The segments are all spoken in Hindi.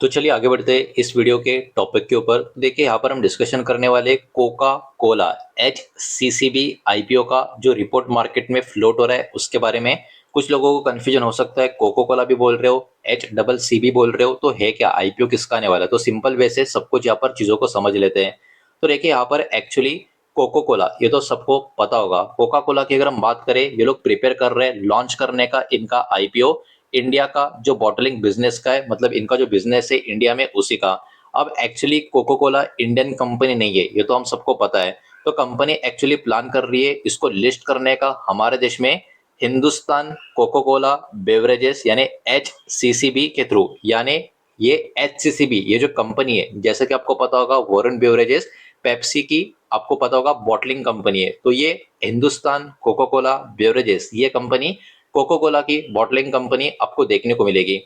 तो चलिए आगे बढ़ते हैं इस वीडियो के टॉपिक के ऊपर। देखिए यहाँ पर हम डिस्कशन करने वाले कोका कोला HCCB आईपीओ का जो रिपोर्ट मार्केट में फ्लोट हो रहा है उसके बारे में। कुछ लोगों को कंफ्यूजन हो सकता है, कोको कोला भी बोल रहे हो, HCC भी बोल रहे हो, तो है क्या, आईपीओ किसका आने वाला है? तो सिंपल वे से सब कुछ यहाँ पर चीजों को समझ लेते हैं। तो देखिए यहाँ पर एक्चुअली कोको कोला, ये तो सबको पता होगा। कोका कोला की अगर हम बात करें, ये लोग प्रिपेयर कर रहे हैं लॉन्च करने का इनका आईपीओ इंडिया का जो बॉटलिंग बिजनेस का है, मतलब इनका जो बिजनेस है इंडिया में उसी का। अब actually Coca Cola Indian company नहीं है, ये तो हम सबको पता है। तो कंपनी एक्चुअली प्लान कर रही है इसको लिस्ट करने का हमारे देश में, हिंदुस्तान कोको कोला बेवरेजेस यानी HCCB के थ्रू। यानी ये HCCB, ये जो कंपनी है, जैसे कि आपको पता होगा वॉरेन बेवरेजेस पेप्सी की आपको पता होगा बॉटलिंग कंपनी है, तो ये हिंदुस्तान कोको कोला बेवरेजेस, ये कंपनी कोको कोला की बॉटलिंग कंपनी आपको देखने को मिलेगी।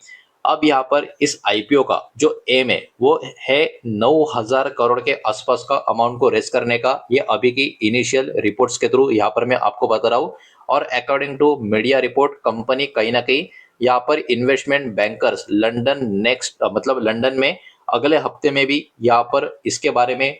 अब यहाँ पर इस आईपीओ का जो एम है वो है 9,000 करोड़ के आसपास का अमाउंट को रेस करने का। ये अभी की इनिशियल रिपोर्ट्स के थ्रू यहाँ पर मैं आपको बता रहा हूँ। और according to media report, company कहीं ना कहीं यहाँ पर इन्वेस्टमेंट बैंकर्स लंदन नेक्स्ट, मतलब लंदन में अगले हफ्ते में भी यहाँ पर इसके बारे में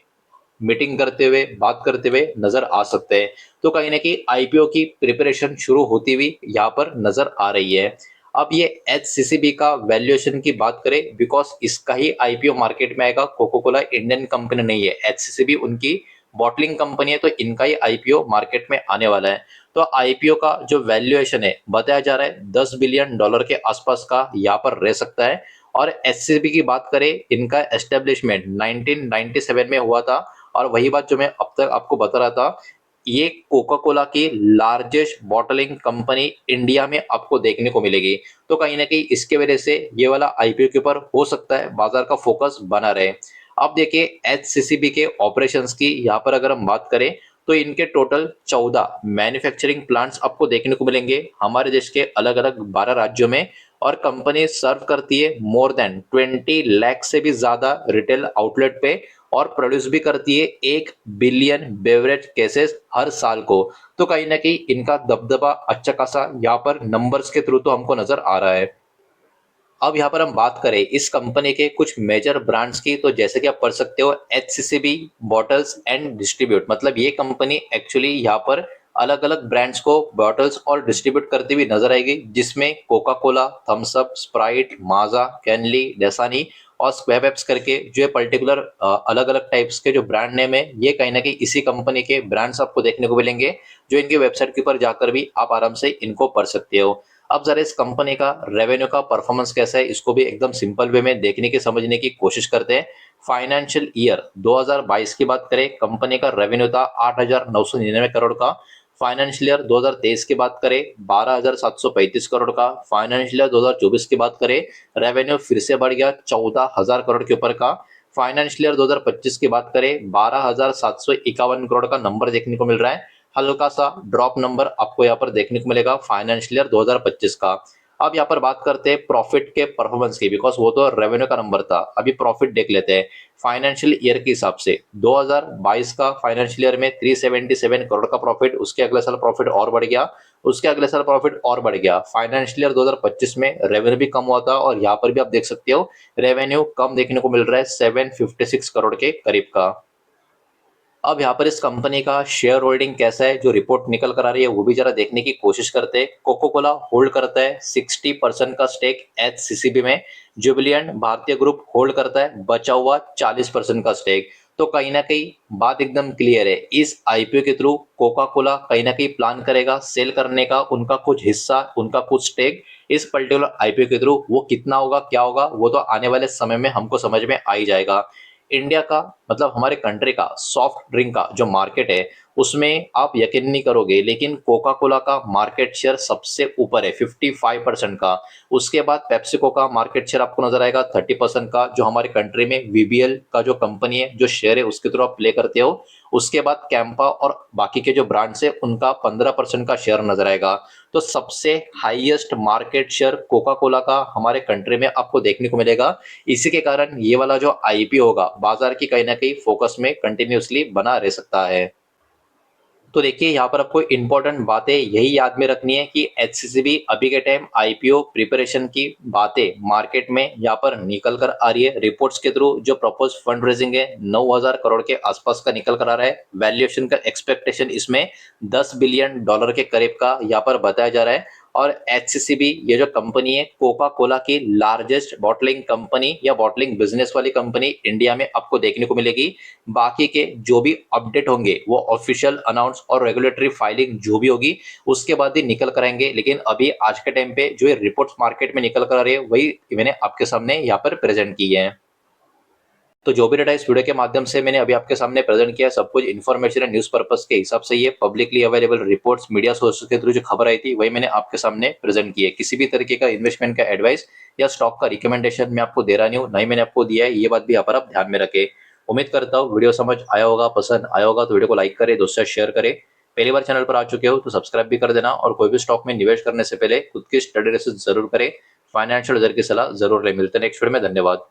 मीटिंग करते हुए, बात करते हुए नजर आ सकते हैं। तो कहीं ना कहीं आईपीओ की प्रिपरेशन शुरू होती हुई यहाँ पर नजर आ रही है। अब ये HCCB का वैल्यूएशन की बात करें, बिकॉज इसका ही आईपीओ मार्केट में आएगा। कोको कोला इंडियन कंपनी नहीं है, HCCB उनकी बॉटलिंग कंपनी है, तो इनका ही आईपीओ मार्केट में आने वाला है। तो आईपीओ का जो वैल्यूएशन है बताया जा रहा है $10 बिलियन के आसपास का यहाँ पर रह सकता है। और HCCB की बात करें, इनका एस्टेब्लिशमेंट 1997 में हुआ था। और वही बात जो मैं अब तक आपको बता रहा था, ये कोका कोला की लार्जेस्ट बॉटलिंग कंपनी इंडिया में आपको देखने को मिलेगी। तो कहीं ना कहीं इसके वजह से ये वाला आईपीओ के ऊपर हो सकता है बाजार का फोकस बना रहे। अब देखिए HCCB के ऑपरेशंस की यहाँ पर अगर हम बात करें, तो इनके टोटल 14 मैन्युफैक्चरिंग प्लांट्स आपको देखने को मिलेंगे हमारे देश के अलग अलग 12 राज्यों में। और कंपनी सर्व करती है मोर देन 20 लाख से भी ज्यादा रिटेल आउटलेट पे, और प्रोड्यूस भी करती है 1 बिलियन बेवरेज केसेस हर साल को। तो कहीं ना कहीं इनका दबदबा अच्छा खासा यहाँ पर नंबर्स के थ्रू तो हमको नजर आ रहा है। अब यहाँ पर हम बात करें इस कंपनी के कुछ मेजर ब्रांड्स की, तो जैसे कि आप पढ़ सकते हो HCCB बॉटल्स एंड डिस्ट्रीब्यूट, मतलब ये कंपनी एक्चुअली यहाँ पर अलग अलग ब्रांड्स को बॉटल्स और डिस्ट्रीब्यूट करती हुई नजर आएगी, जिसमें Coca Cola, Thums Up, Sprite, Maaza, Kinley, Dasani और स्क्वैपेप्स करके जो है पर्टिकुलर अलग अलग टाइप्स के जो ब्रांड नेम है, ये कहीं ना कहीं इसी कंपनी के ब्रांड्स आपको देखने को मिलेंगे, जो इनके वेबसाइट के ऊपर जाकर भी आप आराम से इनको पढ़ सकते हो। अब जरा इस कंपनी का रेवेन्यू का परफॉर्मेंस कैसा है, इसको भी एकदम सिंपल वे में देखने की समझने की कोशिश करते हैं। फाइनेंशियल ईयर 2022 की बात करें, कंपनी का रेवेन्यू था 8,999 करोड़ का। फाइनेंशियल ईयर 2023 की बात करें, 12,735 करोड़ का। फाइनेंशियल ईयर 2024 की बात करें, रेवेन्यू फिर से बढ़ गया 14,000 करोड़ के ऊपर का। फाइनेंशियल ईयर 2025 की बात करें, 12,751 करोड़ का नंबर देखने को मिल रहा है। हल्का सा ड्रॉप नंबर आपको यहाँ पर देखने को मिलेगा फाइनेंशियल ईयर 2025 का। अब यहाँ पर बात करते हैं प्रॉफिट के परफॉर्मेंस की, बिकॉज वो तो रेवेन्यू का नंबर था, अभी प्रॉफिट देख लेते हैं। फाइनेंशियल ईयर के हिसाब से 2022 का फाइनेंशियल ईयर में 377 करोड़ का प्रॉफिट, उसके अगले साल प्रॉफिट और बढ़ गया, उसके अगले साल प्रॉफिट और बढ़ गया। फाइनेंशियल ईयर 2025 में रेवेन्यू भी कम हुआ था, और यहाँ पर भी आप देख सकते हो रेवेन्यू कम देखने को मिल रहा है, 756 करोड़ के करीब का। अब यहाँ पर इस कंपनी का शेयर होल्डिंग कैसा है, जो रिपोर्ट निकल कर आ रही है वो भी जरा देखने की कोशिश करते हैं। कोको कोला होल्ड करता है 60% का स्टेक HCCB में। जुबिलियंट भारतीय ग्रुप होल्ड करता है बचा हुआ 40% का स्टेक। तो कहीं ना कहीं बात एकदम क्लियर है, इस आईपीओ के थ्रू कोका कोला कहीं ना कहीं प्लान करेगा सेल करने का उनका कुछ हिस्सा, उनका कुछ स्टेक इस पर्टिकुलर आईपीओ के थ्रू। वो कितना होगा, क्या होगा, वो तो आने वाले समय में हमको समझ में आ ही जाएगा। इंडिया का, मतलब हमारे कंट्री का सॉफ्ट ड्रिंक का जो मार्केट है, उसमें आप यकीन नहीं करोगे लेकिन कोका कोला का मार्केट शेयर सबसे ऊपर है 55% का। उसके बाद पेप्सिको का मार्केट शेयर आपको नजर आएगा 30% का, जो हमारे कंट्री में VBL का जो कंपनी है, जो शेयर है उसके थ्रू आप प्ले करते हो। उसके बाद कैंपा और बाकी के जो ब्रांड्स है उनका 15% का शेयर नजर आएगा। तो सबसे highest market share Coca Cola का हमारे कंट्री में आपको देखने को मिलेगा। इसी के कारण ये वाला जो आईपीओ होगा बाजार की कहीं ना कहीं फोकस में कंटिन्यूअसली बना रह सकता है। तो देखिए यहाँ पर आपको इंपॉर्टेंट बातें यही याद में रखनी है कि एचसीसीबी अभी के टाइम आईपीओ प्रिपरेशन की बातें मार्केट में यहाँ पर निकल कर आ रही है। रिपोर्ट्स के थ्रू जो प्रपोज फंड रेजिंग है 9,000 करोड़ के आसपास का निकल कर आ रहा है। वैल्यूएशन का एक्सपेक्टेशन इसमें $10 बिलियन के करीब का यहाँ पर बताया जा रहा है। और एचसीसीबी ये जो कंपनी है कोका कोला की लार्जेस्ट बॉटलिंग कंपनी या बॉटलिंग बिजनेस वाली कंपनी इंडिया में आपको देखने को मिलेगी। बाकी के जो भी अपडेट होंगे वो ऑफिशियल अनाउंस और रेगुलेटरी फाइलिंग जो भी होगी उसके बाद ही निकल कर आएंगे। लेकिन अभी आज के टाइम पे जो रिपोर्ट्स मार्केट में निकल कर आ रही है वही मैंने आपके सामने यहाँ पर प्रेजेंट की है। तो जो भी डाटा इस वीडियो के माध्यम से मैंने अभी आपके सामने प्रेजेंट किया सब कुछ इन्फॉर्मेशन एंड न्यूज पर्पस के हिसाब से ये publicly available reports media sources के थ्रू जो खबर आई थी वही मैंने आपके सामने प्रेजेंट की है। किसी भी तरीके का इन्वेस्टमेंट का एडवाइस या स्टॉक का रिकमेंडेशन मैं आपको दे रहा नहीं हूँ, नहीं मैंने आपको दिया है, ये बात भी यहाँ पर आप ध्यान में रखें। उम्मीद करता हूँ वीडियो समझ आया होगा, पसंद आया होगा तो वीडियो को लाइक करें, दोस्तों से शेयर करें। पहली बार चैनल पर आ चुके हो तो सब्सक्राइब भी कर देना और कोई भी स्टॉक में निवेश करने से पहले खुद की स्टडी रिसर्च जरूर करें, फाइनेंशियल की सलाह जरूर लें। मिलते हैं नेक्स्ट वीडियो में, धन्यवाद।